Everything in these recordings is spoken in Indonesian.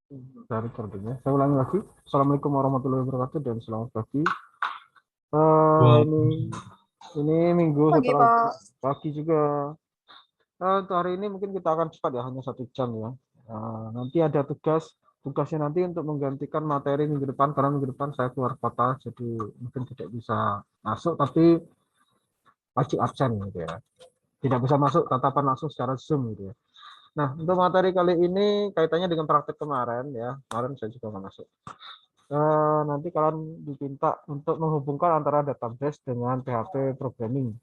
dari recordingnya. Saya ulangi lagi. Assalamualaikum warahmatullahi wabarakatuh dan selamat pagi. Wah, Ini minggu Pagi, setelah Pak. pagi juga. Untuk hari ini mungkin kita akan cepat ya, hanya 1 jam ya. Nanti ada tugasnya nanti untuk menggantikan materi minggu depan karena minggu depan saya keluar kota, jadi mungkin tidak bisa masuk, tapi wajib absen gitu ya. Tidak bisa masuk tatapan langsung secara Zoom gitu ya. Nah, untuk materi kali ini kaitannya dengan praktek kemarin ya. Kemarin saya juga nggak masuk. Nanti kalian diminta untuk menghubungkan antara database dengan PHP programming.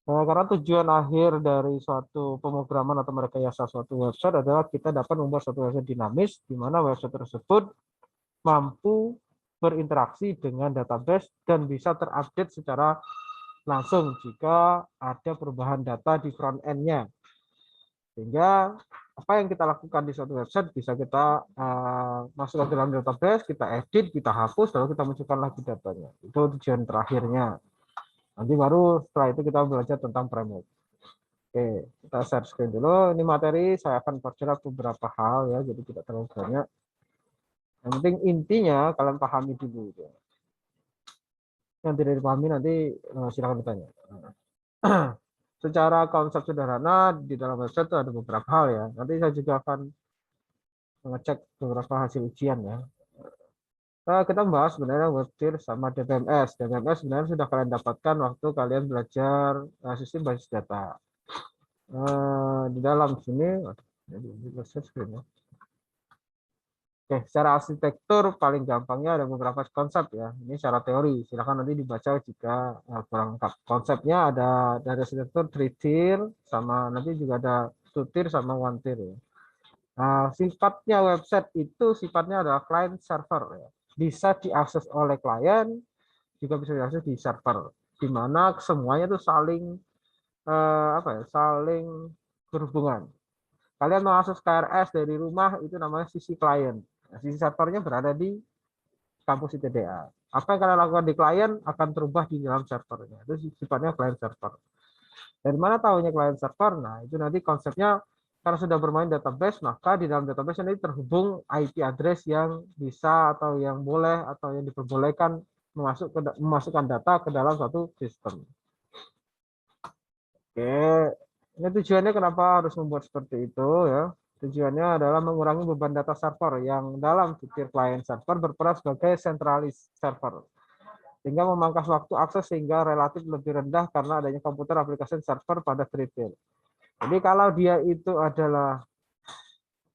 Karena tujuan akhir dari suatu pemrograman atau merekayasa suatu website adalah kita dapat membuat suatu website dinamis, di mana website tersebut mampu berinteraksi dengan database dan bisa terupdate secara langsung jika ada perubahan data di front end-nya. Sehingga apa yang kita lakukan di suatu website bisa kita masukkan ke dalam database, kita edit, kita hapus, lalu kita munculkan lagi datanya. Itu tujuan terakhirnya. Nanti baru setelah itu kita belajar tentang framework. Oke, kita share screen dulu. Ini materi saya akan perjelas beberapa hal ya, jadi tidak terlalu banyak. Yang penting intinya kalian pahami dulu. Ya. Yang tidak dipahami nanti silakan bertanya. Secara konsep sederhana di dalam website itu ada beberapa hal ya. Nanti saya juga akan mengecek beberapa hasil ujian ya. Kita membahas sebenarnya web tier sama DBMS. DBMS sebenarnya sudah kalian dapatkan waktu kalian belajar sistem basis data. Di dalam sini, ya. Oke, secara arsitektur paling gampangnya ada beberapa konsep ya. Ini secara teori, silakan nanti dibaca jika kurang lengkap. Konsepnya ada dari arsitektur 3 tier sama nanti juga ada 2 tier sama 1 tier ya. Sifatnya website itu sifatnya adalah client server ya. Bisa diakses oleh klien, juga bisa diakses di server. Di mana semuanya itu saling saling berhubungan. Kalian mengakses KRS dari rumah itu namanya sisi klien. Nah, sisi servernya berada di kampus ITDA. Apa yang kalian lakukan di klien akan terubah di dalam servernya. Itu sifatnya client server. Dari mana tahunya client server? Nah, itu nanti konsepnya karena sudah bermain database, maka di dalam database ini terhubung IP address yang bisa atau yang boleh atau yang diperbolehkan memasukkan data ke dalam satu sistem. Oke, ini tujuannya kenapa harus membuat seperti itu ya. Tujuannya adalah mengurangi beban data server yang dalam fitur client server berperan sebagai centralis server. Sehingga memangkas waktu akses sehingga relatif lebih rendah karena adanya komputer aplikasi server pada retail. Jadi kalau dia itu adalah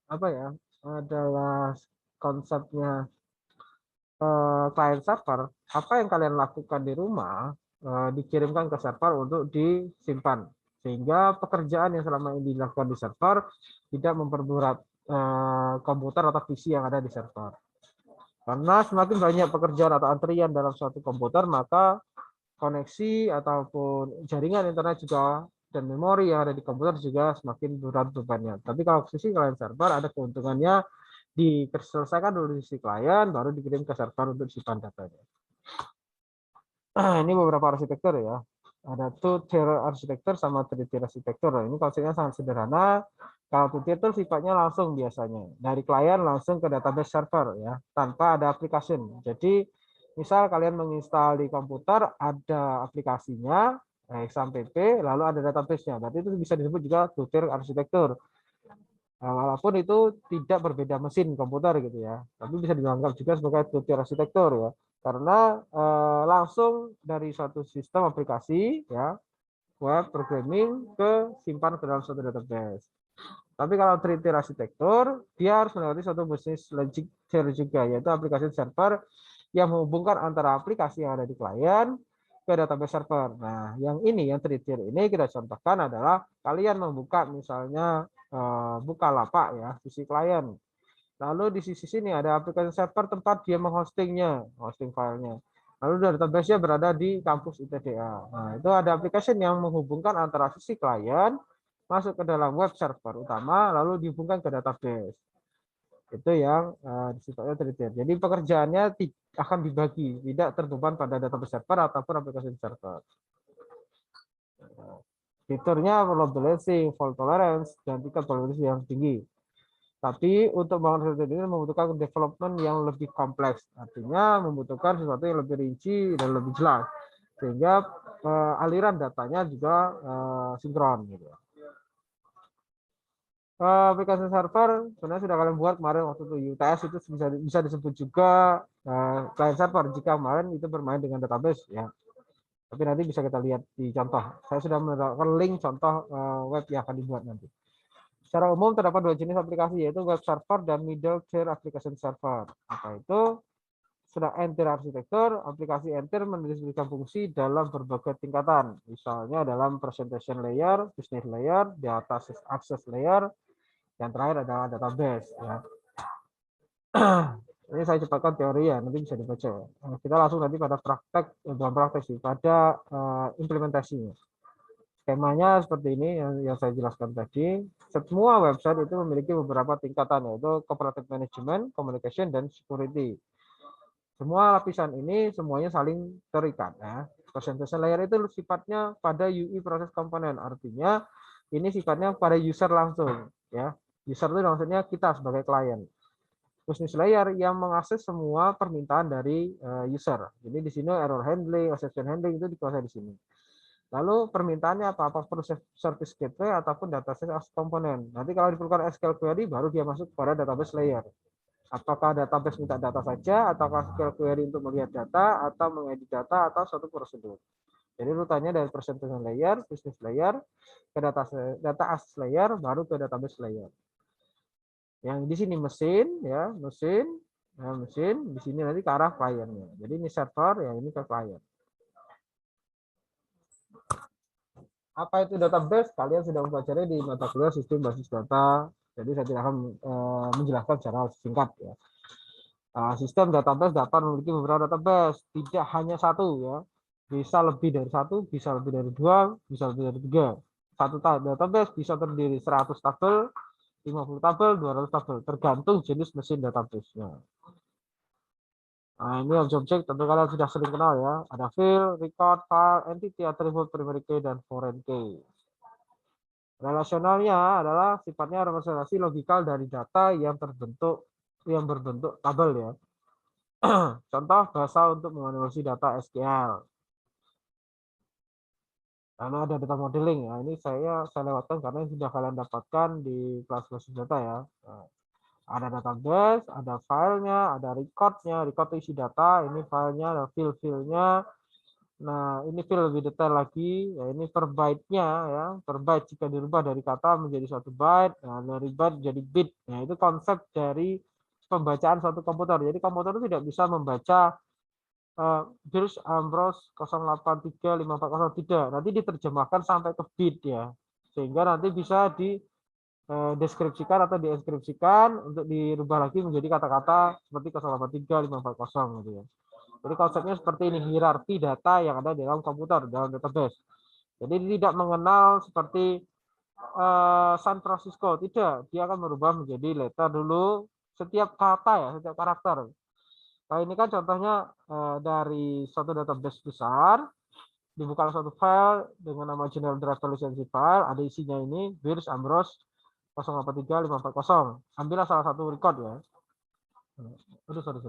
apa ya? Adalah konsepnya client server, apa yang kalian lakukan di rumah dikirimkan ke server untuk disimpan. Sehingga pekerjaan yang selama ini dilakukan di server tidak memperberat komputer atau PC yang ada di server. Karena semakin banyak pekerjaan atau antrian dalam suatu komputer, maka koneksi ataupun jaringan internet juga dan memori yang ada di komputer juga semakin berat bebannya. Tapi kalau sisi client server ada keuntungannya diselesaikan dulu di sisi klien, baru dikirim ke server untuk disimpan datanya. Ini beberapa arsitektur ya. Ada 2 tier arsitektur sama 3 tier arsitektur. Ini konsepnya sangat sederhana. Kalau 2 tier itu sifatnya langsung biasanya. Dari klien langsung ke database server ya, tanpa ada aplikasi. Jadi misal kalian menginstal di komputer ada aplikasinya, XAMPP, lalu ada database-nya. Berarti itu bisa disebut juga 2 tier arsitektur. Walaupun itu tidak berbeda mesin komputer gitu ya, tapi bisa dianggap juga sebagai 2 tier arsitektur ya, karena langsung dari suatu sistem aplikasi ya web programming ke simpan ke dalam suatu database. Tapi kalau 3 tier arsitektur dia harus melewati suatu business logic tier juga, yaitu aplikasi server yang menghubungkan antara aplikasi yang ada di klien ke database server. Nah, yang ini, yang 3 tier ini kita contohkan adalah kalian membuka misalnya Bukalapak ya, sisi klien. Lalu di sisi sini ada aplikasi server tempat dia menghostingnya, hosting filenya. Lalu database-nya berada di kampus ITDA. Nah, itu ada aplikasi yang menghubungkan antara sisi klien masuk ke dalam web server utama, lalu dihubungkan ke database. Itu yang sifatnya 3 tier. Jadi pekerjaannya akan dibagi, tidak terbeban pada database server ataupun aplikasi server. Fiturnya load balancing, fault tolerance, dan tingkat toleransi yang tinggi. Tapi untuk bangun seperti ini membutuhkan development yang lebih kompleks. Artinya membutuhkan sesuatu yang lebih rinci dan lebih jelas. Sehingga aliran datanya juga sinkron gitu. Aplikasi server sebenarnya sudah kalian buat kemarin waktu itu UTS itu bisa disebut juga client server jika kemarin itu bermain dengan database ya. Tapi nanti bisa kita lihat di contoh. Saya sudah menetapkan link contoh web yang akan dibuat nanti. Secara umum terdapat dua jenis aplikasi yaitu web server dan middle tier application server. Apa itu? Sudah entire arsitektur, aplikasi entire mendistribusikan fungsi dalam berbagai tingkatan. Misalnya dalam presentation layer, business layer, data access layer, yang terakhir adalah database. Ya. Ini saya cepatkan teori ya, nanti bisa dibaca. Kita langsung nanti pada praktek, bukan praktek sih, pada implementasinya. Skemanya seperti ini yang saya jelaskan tadi. Semua website itu memiliki beberapa tingkatan, yaitu cooperative management, communication, dan security. Semua lapisan ini semuanya saling terikat. Ya. Presentation layer itu sifatnya pada UI proses komponen, artinya ini sifatnya pada user langsung. Ya. User itu maksudnya kita sebagai klien. Business layer yang mengakses semua permintaan dari user. Jadi di sini error handling, exception handling itu dikuasai di sini. Lalu permintaannya apa proses service gateway ataupun database komponen. Nanti kalau diperlukan SQL query baru dia masuk pada database layer. Apakah database minta data saja, ataukah SQL query untuk melihat data, atau mengedit data, atau suatu prosedur. Jadi rutanya dari presentation layer, business layer, ke data access layer, baru ke database layer. Yang di sini mesin, ya mesin, nah, mesin di sini nanti ke arah kliennya. Jadi ini server, yang ini ke klien. Apa itu database? Kalian sudah mempelajari di mata kuliah sistem basis data. Jadi saya tidak akan menjelaskan secara singkat ya. Sistem database dapat memiliki beberapa database, tidak hanya satu ya. Bisa lebih dari satu, bisa lebih dari dua, bisa lebih dari tiga. Satu database bisa terdiri 100 tabel, 50 tabel, 200 tabel, tergantung jenis mesin database-nya. Nah, ini objek-objek tentu kalian sudah sering kenal ya. Ada field, record, file, entity, attribute, primary key, dan foreign key. Relasionalnya adalah sifatnya representasi logikal dari data yang berbentuk tabel ya. Contoh bahasa untuk menganalisis data SQL. Lalu ada data modeling ya. Ini saya lewatkan karena sudah kalian dapatkan di kelas basis data ya. Nah, ada database, ada filenya, ada recordnya, record isi data, ini filenya, ada fill-fillnya. Nah, ini fill lebih detail lagi, ya ini per byte-nya ya, per byte jika dirubah dari kata menjadi suatu byte, nah dari byte jadi bit. Nah, itu konsep dari pembacaan suatu komputer. Jadi komputer itu tidak bisa membaca Virus Ambrose 083540 tidak, nanti diterjemahkan sampai ke bit ya, sehingga nanti bisa dideskripsikan atau diinskripsikan untuk dirubah lagi menjadi kata-kata seperti 083540 gitu ya. Jadi konsepnya seperti ini, hierarki data yang ada di dalam komputer, dalam database. Jadi tidak mengenal seperti San Francisco, tidak, dia akan merubah menjadi letter dulu setiap kata ya, setiap karakter. Nah, ini kan contohnya dari suatu database besar, dibuka suatu file dengan nama general drive relationship file, ada isinya ini, virus Ambrose 083540. Ambillah salah satu record ya. Aduh, sorry.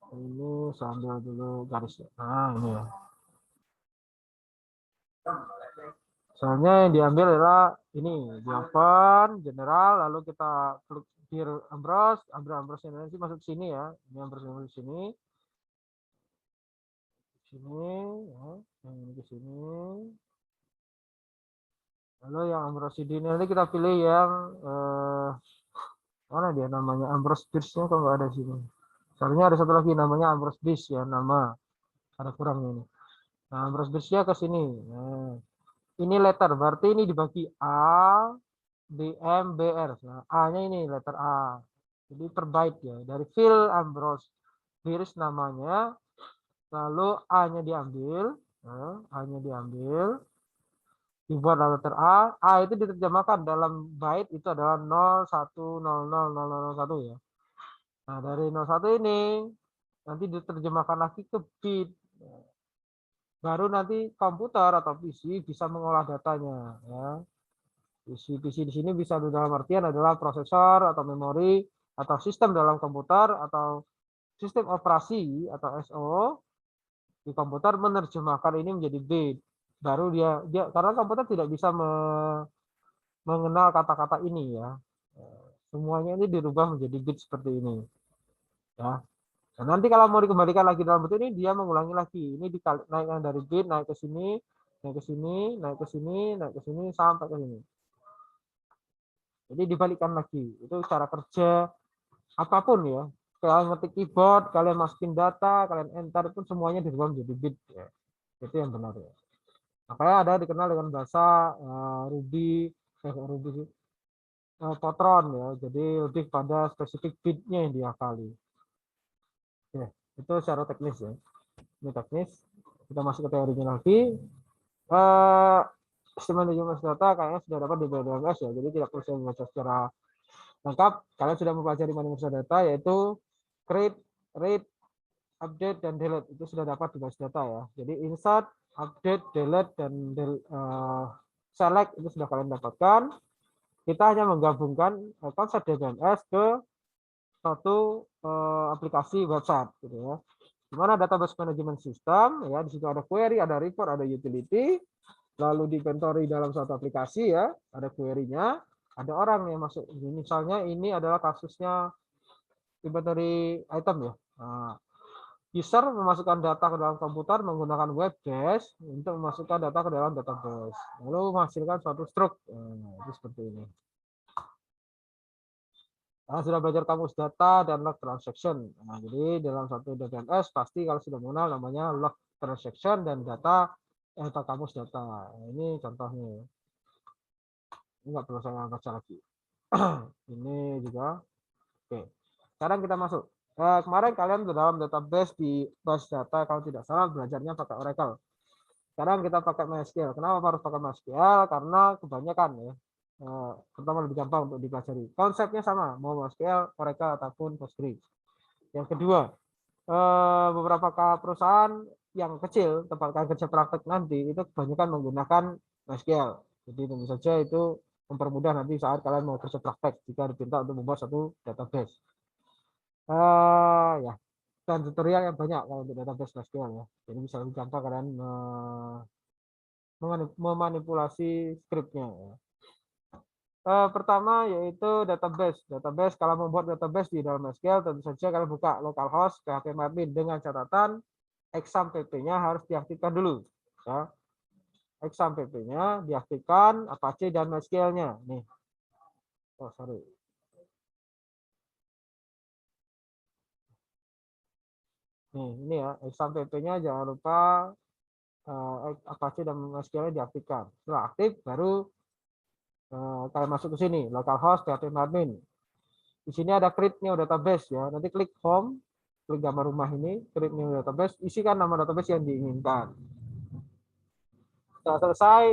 Ini saya ambil dulu garisnya. Nah, ini ya. Soalnya yang diambil adalah ini, di open, general, lalu kita klik vir Ambrose, Ambrose nanti masuk sini ya. Ini Ambrose masuk sini. Sini ya, yang ini ke sini. Lalu yang Ambrose ini nanti kita pilih yang mana dia namanya, Ambrose Bridge-nya kok nggak ada sini. Soalnya ada satu lagi namanya Ambrose Bridge ya, nama ada kurangnya ini. Nah, Ambrose Bridge-nya ke sini. Nah, ini letter, berarti ini dibagi A, B, M, B, R. Nah, A-nya ini letter A. Jadi per byte ya, dari Phil Ambrose virus namanya, lalu A-nya diambil, nah, A-nya diambil, dibuat letter A itu diterjemahkan dalam byte itu adalah 01000001 ya. Nah, dari 01 ini nanti diterjemahkan lagi ke bit. Baru nanti komputer atau PC bisa mengolah datanya ya. PC di sini bisa dalam artian adalah prosesor atau memori atau sistem dalam komputer atau sistem operasi atau SO di komputer menerjemahkan ini menjadi bit. Baru dia karena komputer tidak bisa mengenal kata-kata ini ya. Semuanya ini dirubah menjadi bit seperti ini. Ya. Nah, nanti kalau mau dikembalikan lagi dalam bentuk ini, dia mengulangi lagi. Ini naikkan dari bit, naik ke sini, naik ke sini, naik ke sini, naik ke sini, sampai ke sini. Jadi dibalikkan lagi. Itu cara kerja apapun ya. Kalian ngetik keyboard, kalian masukin data, kalian enter, itu semuanya dirubah menjadi bit. Ya. Itu yang benar ya. Makanya ada dikenal dengan bahasa Ruby, Fortran ya. Jadi lebih pada spesifik bitnya yang diakali. Ya, itu secara teknis ya. Ini teknis. Kita masuk ke teorinya lagi. Sistem manajemen data kayaknya sudah dapat di BDMS ya. Jadi tidak perlu saya membaca secara lengkap. Kalian sudah mempelajari manajemen data yaitu create, read, update, dan delete. Itu sudah dapat di base data ya. Jadi insert, update, delete, dan select itu sudah kalian dapatkan. Kita hanya menggabungkan konsep DBMS ke suatu aplikasi website gitu ya. Di mana database management system ya, di situ ada query, ada report, ada utility, lalu diinventory dalam suatu aplikasi ya, ada query-nya, ada orang yang masuk. Misalnya ini adalah kasusnya inventory item ya. Nah, user memasukkan data ke dalam komputer menggunakan web dash untuk memasukkan data ke dalam database, lalu menghasilkan suatu struct. Nah, itu seperti ini. Nah, sudah belajar kamus data dan log transaction. Nah, jadi dalam satu DBMS pasti kalau sudah mengenal namanya log transaction dan data atau kamus data. Nah, ini contohnya. Ini nggak perlu saya baca lagi. Ini juga. Oke. Sekarang kita masuk. Kemarin kalian dalam database di base data kalau tidak salah belajarnya pakai Oracle. Sekarang kita pakai MySQL. Kenapa harus pakai MySQL? Karena kebanyakan ya. Pertama lebih gampang untuk dipelajari. Konsepnya sama, mau MySQL, Oracle ataupun Postgres. Yang kedua, beberapa perusahaan yang kecil tempat kalian kerja praktek nanti itu kebanyakan menggunakan MySQL. Jadi tentu saja itu mempermudah nanti saat kalian mau kerja praktek jika diminta untuk membuat satu database. Ya, dan tutorial yang banyak kalau untuk database MySQL ya. Jadi bisa lebih gampang kalian memanipulasi skripnya. Ya. Pertama yaitu database. Database kalau membuat database di dalam MySQL tentu saja kalian buka localhost php-admin dengan catatan exam pp-nya harus diaktifkan dulu. Ya. Exam pp-nya diaktifkan, Apache dan MySQL-nya. Nih. Oh, sorry. Nih, ini ya, exam pp-nya jangan lupa Apache dan MySQL-nya diaktifkan. Setelah aktif baru kalian masuk ke sini, localhost php-admin. Di sini ada create new database ya. Nanti klik home, klik gambar rumah ini, create new database, isikan nama database yang diinginkan. Setelah selesai,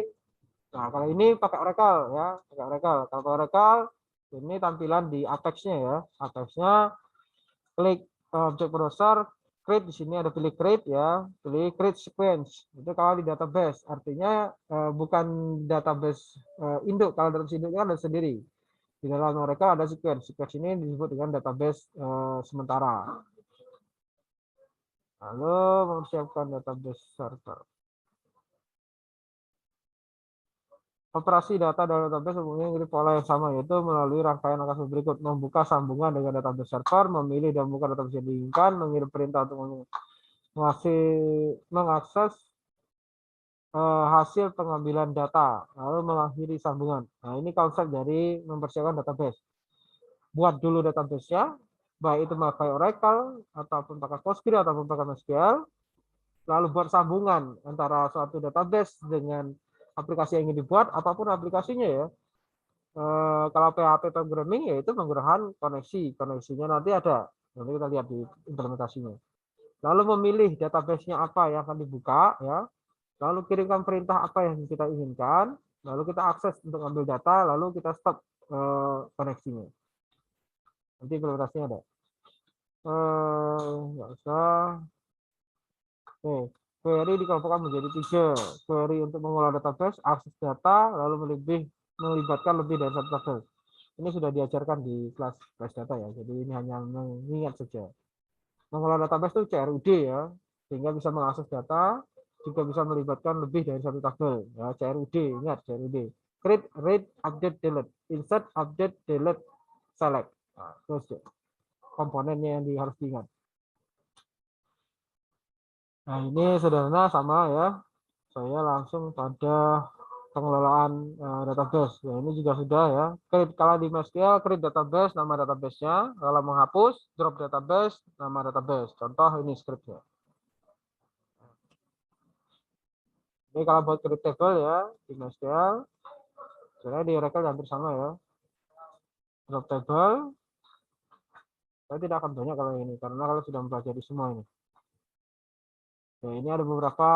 nah kalau ini pakai Oracle ya, pakai Oracle. Kalau Oracle ini tampilan di Apex-nya ya. Apex-nya klik object browser, create di sini ada pilih create ya, pilih create sequence. Itu kalau di database, artinya bukan database induk. Kalau database induknya kan ada sendiri. Di dalam Oracle ada sequence. Sequence ini disebut dengan database sementara. Lalu mempersiapkan database server. Operasi data dalam database umumnya mengikuti pola yang sama, yaitu melalui rangkaian angka berikut: membuka sambungan dengan database server, memilih dan membuka database yang diinginkan, mengirim perintah untuk mengakses hasil pengambilan data, lalu mengakhiri sambungan. Nah, ini konsep dari mempersiapkan database. Buat dulu database-nya, baik itu pakai Oracle, ataupun pakai Postgres, ataupun pakai MySQL, lalu buat sambungan antara suatu database dengan aplikasi yang ingin dibuat, apapun aplikasinya ya. Kalau PHP programming ya itu menggunakan koneksinya nanti ada, nanti kita lihat di implementasinya. Lalu memilih database-nya apa yang akan dibuka ya, lalu kirimkan perintah apa yang kita inginkan, lalu kita akses untuk ambil data, lalu kita stop koneksinya. Nanti implementasinya ada. Nggak usah. Query dikelompokkan menjadi 3. Query untuk mengolah database, akses data, lalu melibatkan lebih dari satu tabel. Ini sudah diajarkan di kelas data ya. Jadi ini hanya mengingat saja. Mengelola database itu CRUD ya, sehingga bisa mengakses data, juga bisa melibatkan lebih dari satu tabel. Ya, CRUD, ingat CRUD. Create, read, update, delete, insert, update, delete, select. Nah, terus komponennya yang harus diingat. Nah, ini sederhana sama ya. Saya langsung pada pengelolaan database. Ya, ini juga sudah ya. Create, kalau di MySQL, create database, nama database-nya. Kalau menghapus, drop database, nama database. Contoh ini script-nya. Ini kalau buat create table ya, di MySQL. Sebenarnya di Oracle hampir sama ya. Drop table. Saya tidak akan banyak kalau ini, karena kalau sudah mempelajari semua ini. Nah, ini ada beberapa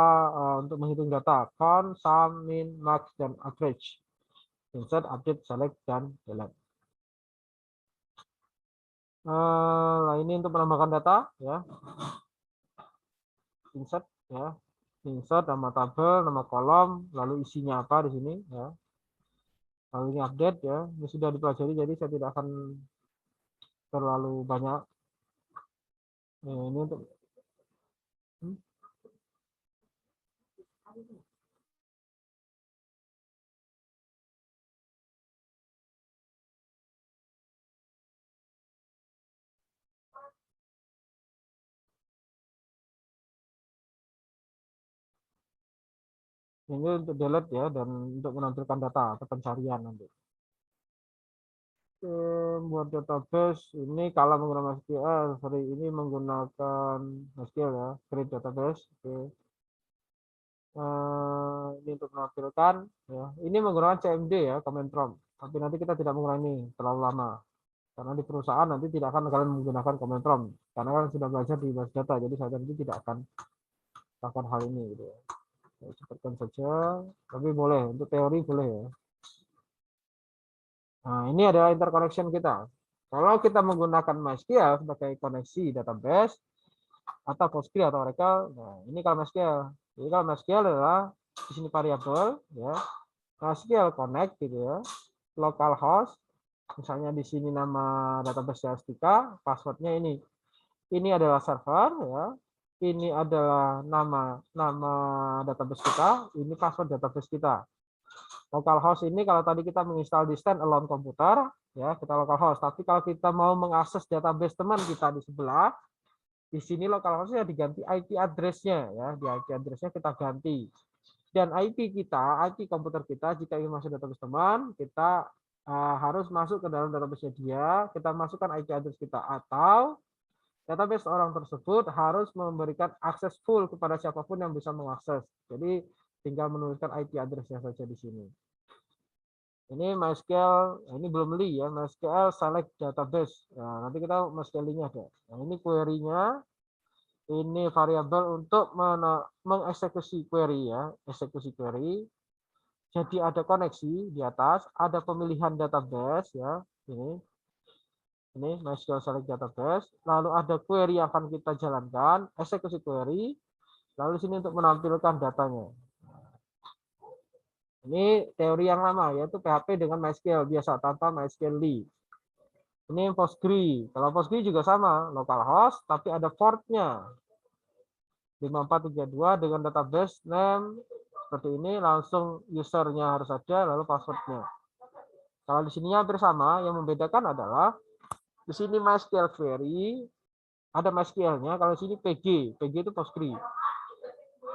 untuk menghitung data. Count, sum, min, max, dan average. Insert, update, select, dan delete. Nah, ini untuk menambahkan data ya. Insert ya. Insert nama tabel, nama kolom, lalu isinya apa di sini ya. Lalu ini update ya. Ini sudah dipelajari jadi saya tidak akan terlalu banyak. Ini untuk ini untuk delete ya, dan untuk menampilkan data atau pencarian nanti. Buat database ini kalau menggunakan MySQL, sorry, ini menggunakan MySQL ya, create database. Oke. Ini untuk menampilkan ya. Ini menggunakan CMD ya, command prompt. Tapi nanti kita tidak menggunakan ini terlalu lama. Karena di perusahaan nanti tidak akan kalian menggunakan command prompt. Karena kalian sudah belajar di base data, jadi saya nanti tidak akan lakukan hal ini gitu ya. Saya cepatkan saja, tapi boleh untuk teori boleh ya. Nah, ini adalah interconnection kita. Kalau kita menggunakan MySQL sebagai koneksi database atau Postgre atau Oracle, nah ini kalau MySQL. Jadi kalau MySQL adalah di sini variabel ya. MySQL connect gitu ya. Localhost, misalnya di sini nama database Elastica, passwordnya ini. Ini adalah server ya. Ini adalah nama database kita, ini password database kita. Localhost ini kalau tadi kita menginstal di standalone komputer, ya kita localhost. Tapi kalau kita mau mengakses database teman kita di sebelah, di sini localhostnya diganti IP address-nya, ya di IP address-nya kita ganti. Dan IP kita, IP komputer kita, jika ingin masuk database teman, kita harus masuk ke dalam database-nya dia, kita masukkan IP address kita, atau database orang tersebut harus memberikan akses full kepada siapapun yang bisa mengakses. Jadi tinggal menuliskan IP address-nya saja di sini. Ini MySQL, ini belum li ya, MySQL select database. Nah, nanti kita MySQL-nya ada. Nah, ini query-nya, ini variabel untuk mengeksekusi query ya, eksekusi query. Jadi ada koneksi di atas, ada pemilihan database ya, ini MySQL select database. Lalu ada query yang akan kita jalankan, eksekusi query. Lalu sini untuk menampilkan datanya. Ini teori yang lama, yaitu PHP dengan MySQL biasa tanpa MySQL li. Ini Postgre. Kalau Postgre juga sama, localhost, tapi ada portnya. 5432 dengan database name seperti ini, langsung usernya harus ada, lalu passwordnya. Kalau di sini hampir sama, yang membedakan adalah di sini MySQL query, ada MySQL-nya, kalau di sini PG itu Postgre.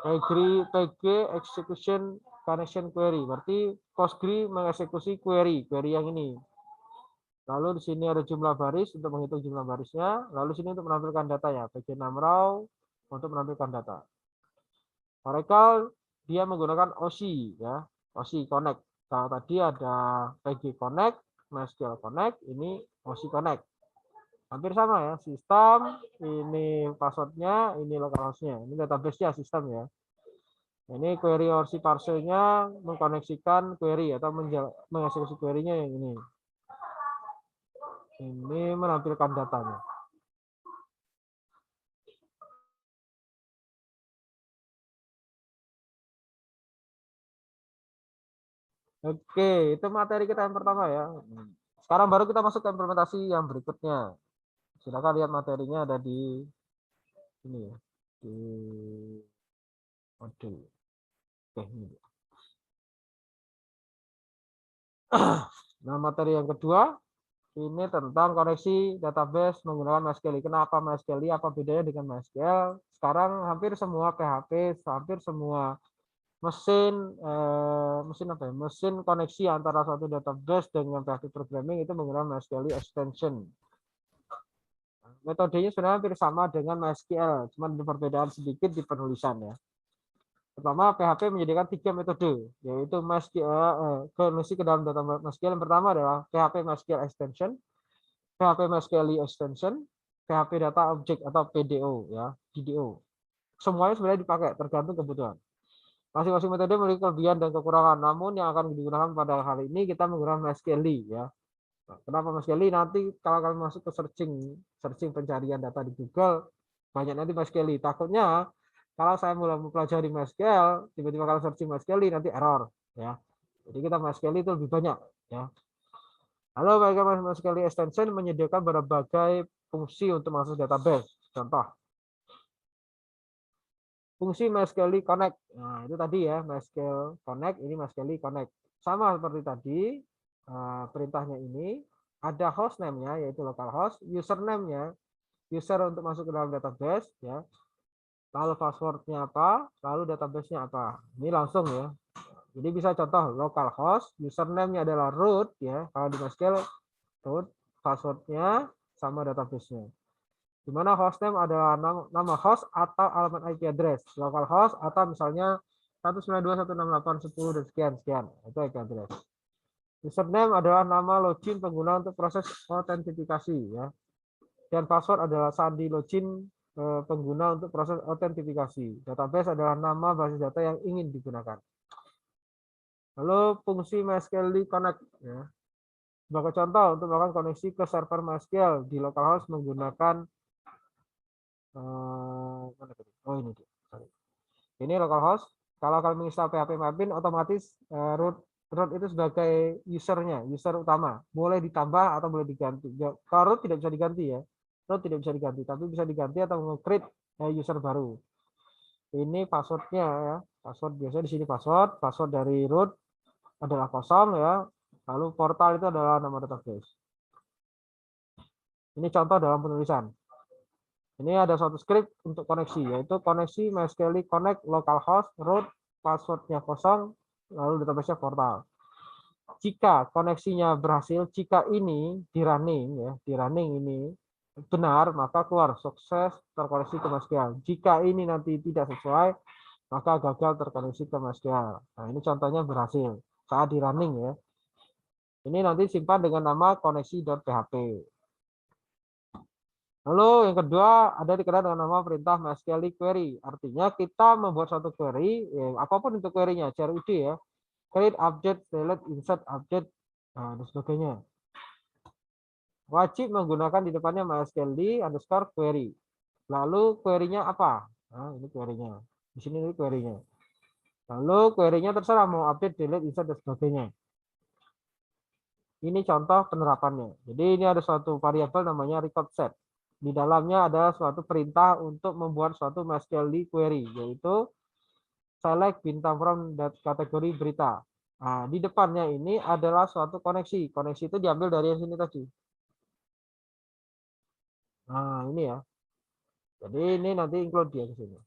PG execution connection query, berarti Postgre mengeksekusi query yang ini. Lalu di sini ada jumlah baris untuk menghitung jumlah barisnya. Lalu sini untuk menampilkan datanya, PG 6 row untuk menampilkan data. Oracle dia menggunakan OC ya, OC Connect. Kalau tadi ada PG Connect, MySQL Connect, ini OC Connect. Hampir sama ya, sistem, ini passwordnya, ini localhost-nya, ini database-nya sistem ya. Ini query ORC parser-nya mengkoneksikan query atau mengeksekusi query-nya yang ini. Ini menampilkan datanya. Oke, itu materi kita yang pertama ya. Sekarang baru kita masuk ke implementasi yang berikutnya. Silakan lihat materinya ada di ini ya, di modul. Oke, ini. Nah, materi yang kedua ini tentang koneksi database menggunakan MySQL. Kenapa MySQL? Apa bedanya dengan MySQL? Sekarang hampir semua PHP, hampir semua mesin apa ya? Mesin koneksi antara suatu database dengan PHP programming itu menggunakan MySQL extension. Metodenya sebenarnya hampir sama dengan MySQL, cuma ada perbedaan sedikit di penulisan ya. Pertama, PHP menyediakan 3 metode, yaitu MySQL, koneksi ke dalam data MySQL. Yang pertama adalah PHP MySQL extension, PHP MySQL extension, PHP data object atau PDO ya, PDO. Semuanya sebenarnya dipakai tergantung kebutuhan. Masing-masing metode memiliki kelebihan dan kekurangan. Namun yang akan digunakan pada kali ini kita menggunakan MySQL ya. Kenapa MySQL? Nanti kalau kalian masuk ke searching pencarian data di Google, banyak nanti MySQL. Takutnya kalau saya mulai mempelajari MySQL, tiba-tiba kalau searching MySQL nanti error ya. Jadi kita MySQL itu lebih banyak ya. Lalu bagaimana MySQL extension menyediakan berbagai fungsi untuk masuk database. Contoh, fungsi MySQL Connect. Nah, itu tadi ya, MySQL Connect, ini MySQL Connect. Sama seperti tadi, perintahnya ini ada hostname-nya yaitu localhost, username-nya user untuk masuk ke dalam database ya. Lalu password-nya apa, lalu database-nya apa. Ini langsung ya. Jadi bisa contoh localhost, username-nya adalah root ya. Kalau di MySQL root, password-nya sama database-nya. Di mana hostname adalah nama host atau alamat IP address, localhost atau misalnya 192.168.10 dan sekian. Itu IP address. Username adalah nama login pengguna untuk proses autentifikasi ya. Dan password adalah sandi login pengguna untuk proses autentifikasi. Database adalah nama basis data yang ingin digunakan. Lalu fungsi MySQL Connect ya. Sebagai contoh untuk melakukan koneksi ke server MySQL di localhost menggunakan oh ini dia. Ini localhost. Kalau kalian menginstal PHP Maven, otomatis root itu sebagai usernya, user utama. Boleh ditambah atau boleh diganti. Kalau root tidak bisa diganti ya. Root tidak bisa diganti, tapi bisa diganti atau nge-create user baru. Ini passwordnya ya. Password biasanya di sini password dari root adalah kosong ya. Lalu portal itu adalah nama database. Ini contoh dalam penulisan. Ini ada suatu script untuk koneksi, yaitu koneksi MySQL Connect localhost root, passwordnya kosong, lalu database-nya portal. Jika koneksinya berhasil, jika ini di running ini benar, maka keluar sukses terkoneksi ke MySQL. Jika ini nanti tidak sesuai, maka gagal terkoneksi ke MySQL. Nah, ini contohnya berhasil saat di running ya. Ini nanti simpan dengan nama koneksi.php. Lalu yang kedua ada dikenal dengan nama perintah MySQL query. Artinya kita membuat suatu query, apapun itu query-nya, CRUD ya, create, update, delete, insert, update, dan sebagainya. Wajib menggunakan di depannya MySQL underscore query. Lalu query-nya apa? Nah, ini query-nya. Di sini ini query-nya. Lalu query-nya terserah mau update, delete, insert, dan sebagainya. Ini contoh penerapannya. Jadi ini ada suatu variabel namanya record set. Di dalamnya ada suatu perintah untuk membuat suatu MySQL query, yaitu select bintang from kategori berita. Nah, di depannya ini adalah suatu koneksi. Koneksi itu diambil dari yang sini tadi. Nah, ini ya. Jadi ini nanti include dia ke sini.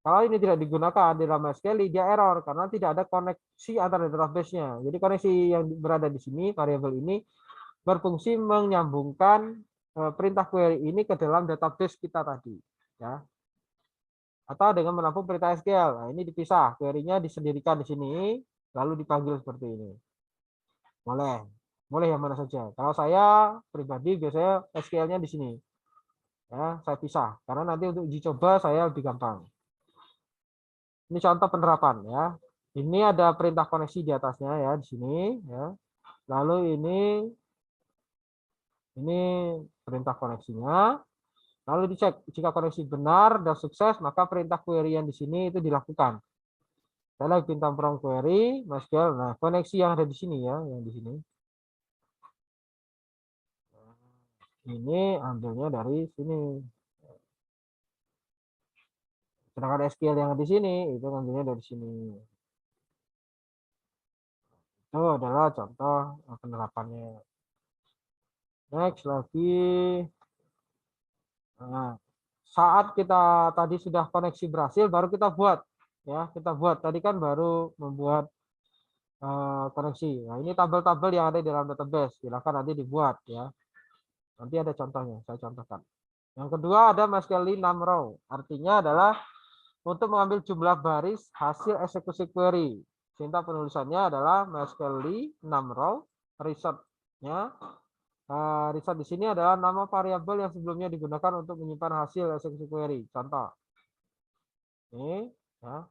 Kalau ini tidak digunakan di dalam MySQL, dia error karena tidak ada koneksi antara database-nya. Jadi koneksi yang berada di sini, variabel ini, berfungsi menyambungkan perintah query ini ke dalam database kita tadi ya, atau dengan menampung perintah SQL. Nah, ini dipisah, query-nya disendirikan di sini lalu dipanggil seperti ini. Boleh yang mana saja. Kalau saya pribadi biasanya SQL-nya di sini ya, saya pisah karena nanti untuk uji coba saya lebih gampang. Ini contoh penerapan ya. Ini ada perintah koneksi di atasnya ya, di sini ya. Lalu ini perintah koneksinya. Lalu dicek jika koneksi benar dan sukses, maka perintah query yang di sini itu dilakukan. Saya bintang from query, MySQL. Nah, koneksi yang ada di sini ya, yang di sini. Ini ambilnya dari sini. Sedangkan SQL yang di sini itu ambilnya dari sini. Itu adalah contoh penerapannya. Next lagi. Nah, saat kita tadi sudah koneksi berhasil, baru kita buat. Ya, kita buat. Tadi kan baru membuat koneksi. Nah, ini tabel-tabel yang ada di dalam database. Silakan nanti dibuat ya. Nanti ada contohnya, saya contohkan. Yang kedua ada MySQL numRow. Artinya adalah untuk mengambil jumlah baris hasil eksekusi query. Sinta penulisannya adalah MySQL numRow result-nya. Result di sini adalah nama variabel yang sebelumnya digunakan untuk menyimpan hasil eksekusi query. Contoh. Ini ya.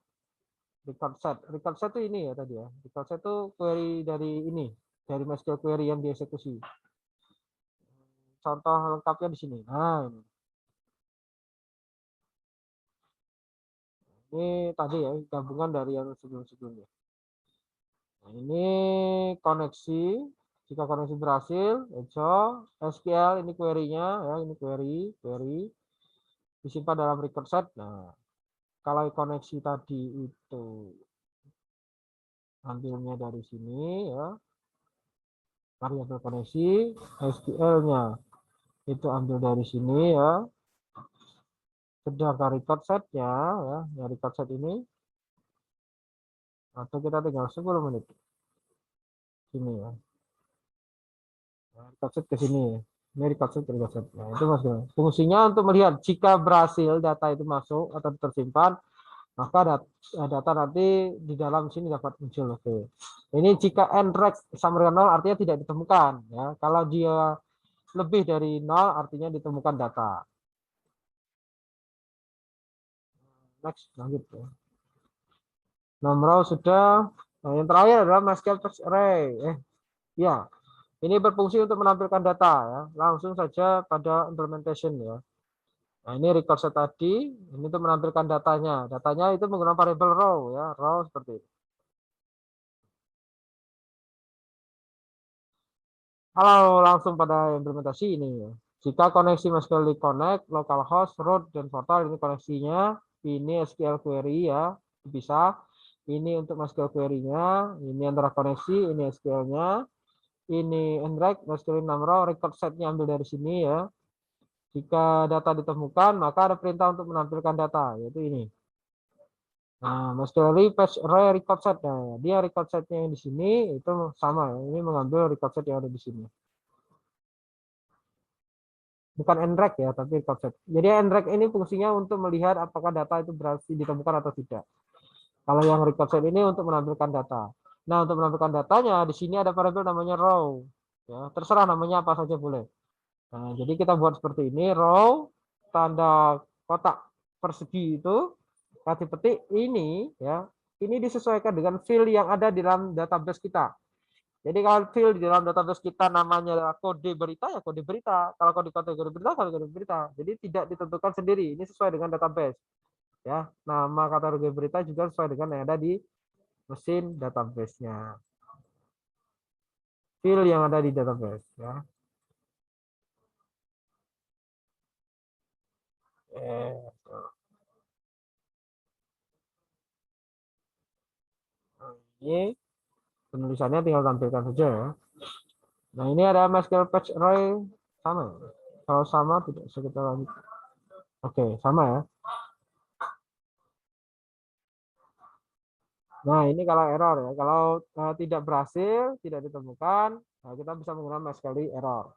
Record set. Record set itu ini ya tadi ya. Record set itu query dari ini, dari MySQL query yang dieksekusi. Contoh lengkapnya di sini. Nah, ini tadi ya gabungan dari yang sebelum-sebelumnya. Nah, ini koneksi. Jika koneksi berhasil, echo SQL ini query-nya ya, ini query disimpan dalam record set. Nah, kalau koneksi tadi itu ambilnya dari sini ya, variabel koneksi, SQL-nya itu ambil dari sini ya. Sedangkan record setnya ya, record set ini atau kita tinggal 10 menit sini ya. Record set ke sini. Ini record set. Nah, itu maksudnya. Fungsinya untuk melihat jika berhasil data itu masuk atau tersimpan, maka data nanti di dalam sini dapat muncul. Oke. Ini jika nrec sama dengan 0 artinya tidak ditemukan ya. Kalau dia lebih dari 0 artinya ditemukan data. Next, lanjut ya. Nomor sudah. Nah, yang terakhir adalah MySQL Fetch Array. Ya, ini berfungsi untuk menampilkan data ya. Langsung saja pada implementation ya. Nah, ini record set tadi, ini untuk menampilkan datanya. Datanya itu menggunakan variable row ya, row seperti ini. Kalau langsung pada implementasi ini ya. Jika koneksi MySQL connect, localhost, root, dan portal ini koneksinya, ini SQL query ya, bisa. Ini untuk MySQL query-nya, ini antara koneksi, ini SQL-nya, ini nrec, MySQL numRow, record set-nya ambil dari sini ya. Jika data ditemukan, maka ada perintah untuk menampilkan data, yaitu ini. Nah, MySQL fetch array record set. Nah, dia record set-nya yang di sini itu sama ya. Ini mengambil record set yang ada di sini. Bukan nrec ya, tapi record set. Jadi nrec ini fungsinya untuk melihat apakah data itu berhasil ditemukan atau tidak. Kalau yang record set ini untuk menampilkan data. Nah, untuk menampilkan datanya di sini ada variabel namanya row. Ya, terserah namanya apa saja boleh. Nah, jadi kita buat seperti ini, row tanda kotak persegi itu kasih petik ini ya. Ini disesuaikan dengan field yang ada di dalam database kita. Jadi kalau field di dalam database kita namanya kode berita ya kode berita. Kalau kode kategori berita kode berita. Jadi tidak ditentukan sendiri. Ini sesuai dengan database. Ya, nama kategori berita juga sesuai dengan yang ada di mesin database-nya. Field yang ada di database ya. Ini penulisannya tinggal tampilkan saja ya. Nah, ini ada MySQL Fetch Array sama. Kalau sama tidak sekitar lagi. Oke, sama ya. Nah, ini kalau error ya. Kalau tidak berhasil, tidak ditemukan, nah kita bisa menggunakan MySQL error.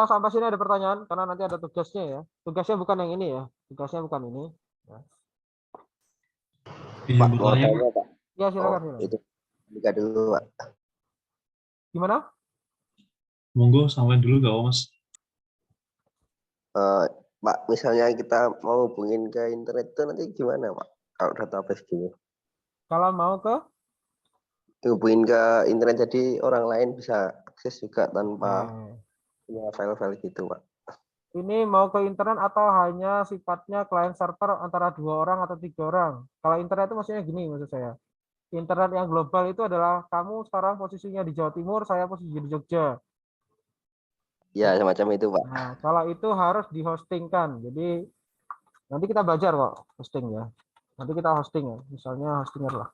Sampai sini ada pertanyaan karena nanti ada tugasnya ya. Tugasnya bukan yang ini ya. Tugasnya bukan ini. Ya. Iya, Pak, mau mau tanya, tanya, Pak. Ya, silakan, silakan. Itu buka dulu, Pak. Gimana? monggo sampai dulu gak Mas? Pak, misalnya kita mau hubungin ke internet itu nanti gimana, Pak? Kalau database gini. Kalau mau ke Hubungin ke internet jadi orang lain bisa akses juga tanpa punya file-file gitu, Pak. ini mau ke internet atau hanya sifatnya client server antara 2 orang atau 3 orang. Kalau internet itu maksudnya gini maksud saya. Internet yang global itu adalah kamu sekarang posisinya di Jawa Timur, saya posisi di Jogja. Ya, semacam itu, Pak. Nah, kalau itu harus dihostingkan. Jadi nanti kita belajar kok hosting ya. Nanti kita hosting ya. Misalnya hostinger lah.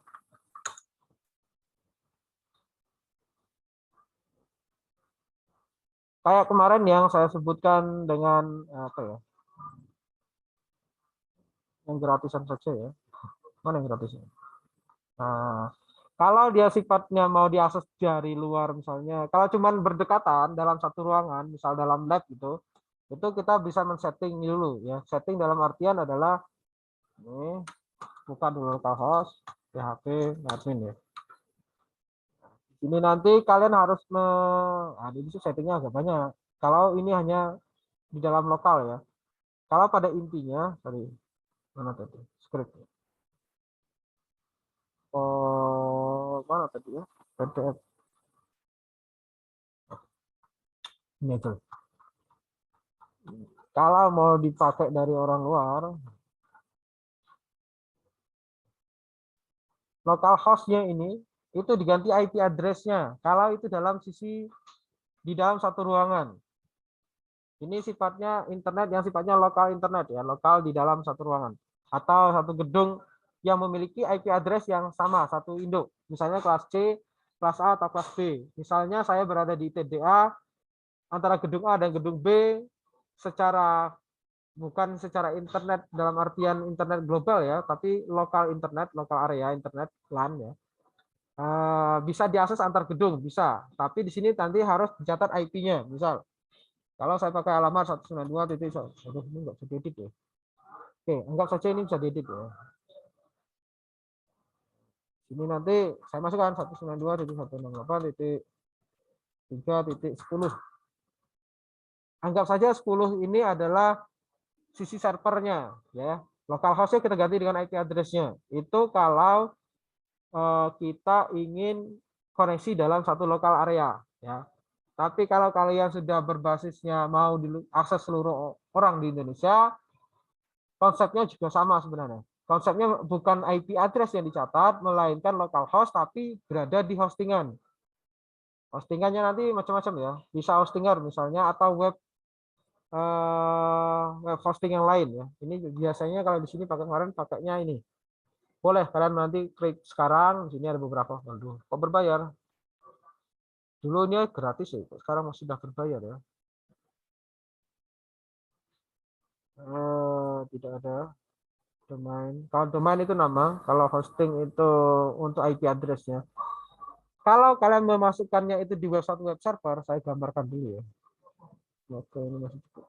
Kayak kemarin yang saya sebutkan dengan apa ya? Yang gratisan saja ya. Mana yang gratisan? Nah, kalau dia sifatnya mau diakses dari luar misalnya, kalau cuman berdekatan dalam satu ruangan, misal dalam lab gitu, itu kita bisa men-setting dulu ya. Setting dalam artian adalah ini buka dulu localhost, PHP, admin ya. Ini nanti kalian harus ini settingnya agak banyak. Kalau ini hanya di dalam lokal ya. Kalau pada intinya, sorry, mana tadi? Script. Oh, mana tadi ya? PDF. Ini aja. Kalau mau dipakai dari orang luar, localhost-nya ini itu diganti IP address-nya. Kalau itu dalam sisi di dalam satu ruangan. Ini sifatnya internet yang sifatnya lokal internet ya, lokal di dalam satu ruangan atau satu gedung yang memiliki IP address yang sama, satu induk. Misalnya kelas C, kelas A atau kelas B. Misalnya saya berada di TDA, antara gedung A dan gedung B secara bukan secara internet dalam artian internet global ya, tapi lokal internet, lokal area internet LAN ya. Bisa diakses antar gedung, bisa. Tapi di sini nanti harus dicatat IP-nya. Misal, kalau saya pakai alamat 192.1, aduh ini nggak bisa diedit ya. Oke, anggap saja ini bisa diedit ya. Ini nanti saya masukkan 192.168.3.10. Anggap saja 10 ini adalah sisi servernya ya. Localhost-nya kita ganti dengan IP address-nya. Itu kalau kita ingin koneksi dalam satu lokal area ya. Tapi kalau kalian sudah berbasisnya mau diakses seluruh orang di Indonesia, konsepnya juga sama sebenarnya. Konsepnya bukan IP address yang dicatat, melainkan localhost tapi berada di hostingan. Hostingannya nanti macam-macam ya. Bisa hostinger misalnya atau web hosting yang lain ya. Ini biasanya kalau di sini pakai kemarin pakainya ini. Boleh kalian nanti klik sekarang, di sini ada beberapa. Waduh, kok berbayar? Dulunya gratis ya, sekarang masih sudah berbayar ya. Tidak ada domain. Kalau domain itu nama, kalau hosting itu untuk IP address-nya. Kalau kalian memasukkannya itu di web server, saya gambarkan dulu ya. Oke, ini masih cukup.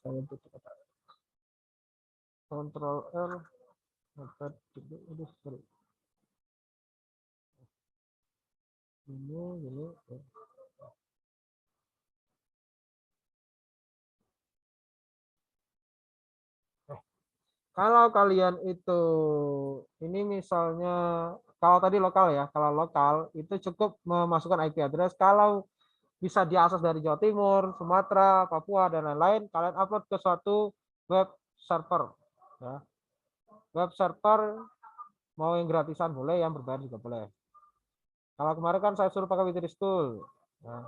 Saya tutup. Ctrl R. Ini. Kalau kalian itu ini misalnya kalau tadi lokal ya, kalau lokal itu cukup memasukkan IP address. Kalau bisa diakses dari Jawa Timur, Sumatera, Papua dan lain-lain, kalian upload ke suatu web server. Ya. Web server mau yang gratisan boleh, yang berbayar juga boleh. Kalau kemarin kan saya suruh pakai Witty School. Nah,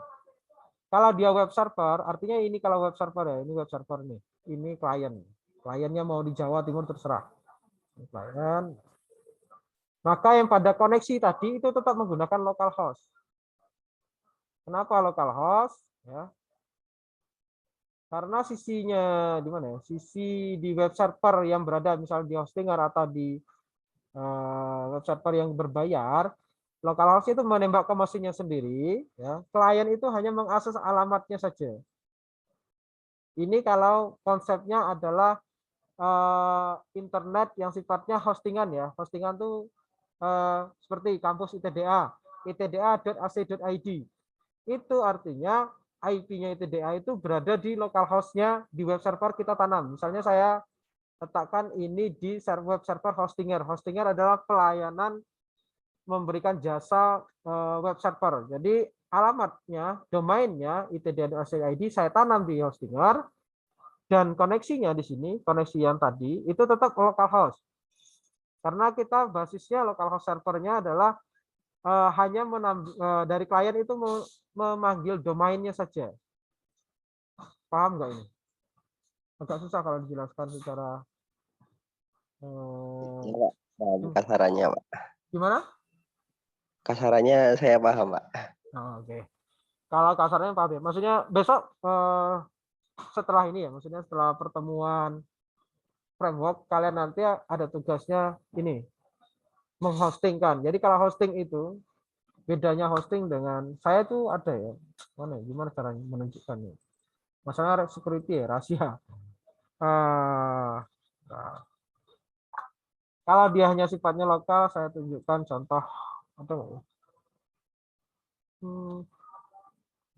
kalau dia web server, artinya ini kalau web server ya, ini web server nih, ini klien. Kliennya mau di Jawa Timur terserah. Klien. Maka yang pada koneksi tadi itu tetap menggunakan localhost. Kenapa localhost? Ya. Karena sisinya di mana ya? Sisi di web server yang berada misalnya di hostinger atau di web server yang berbayar, localhost itu menembak ke mesinnya sendiri. Ya. Klien itu hanya mengakses alamatnya saja. Ini kalau konsepnya adalah internet yang sifatnya hostingan ya. Hostingan itu seperti kampus ITDA, itda.ac.id. Itu artinya IP-nya ITDA itu berada di localhost-nya di web server kita tanam. Misalnya saya letakkan ini di web server hostinger. Hostinger adalah pelayanan memberikan jasa web server. Jadi alamatnya, domainnya, itd_id saya tanam di hostinger, dan koneksinya di sini, koneksi yang tadi, itu tetap localhost. Karena kita basisnya localhost servernya adalah hanya dari klien itu memanggil domainnya saja. Paham nggak ini? Agak susah kalau dijelaskan secara Ya, Pak. Paham kasarannya, Pak. gimana? Kasarannya saya paham, Pak. Oh, oke. Kalau kasarnya paham ya. Maksudnya besok setelah ini ya, maksudnya setelah pertemuan framework, kalian nanti ada tugasnya ini, menghostingkan. Jadi kalau hosting itu, bedanya hosting dengan saya tuh ada ya. Mana? Gimana caranya menunjukkannya? Masalah security ya, rahasia. Nah, kalau dia hanya sifatnya lokal, saya tunjukkan contoh atau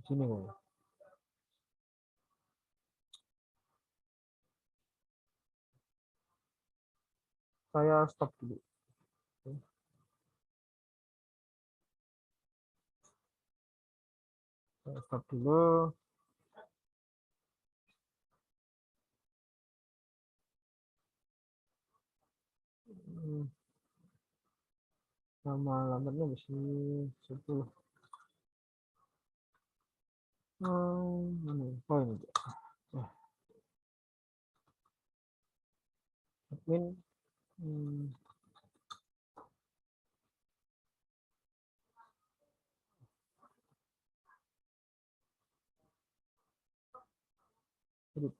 sini. Saya stop dulu. Saya stop dulu. Nama alamatnya di sini 10. Mana? Oh ini. Admin. Edit.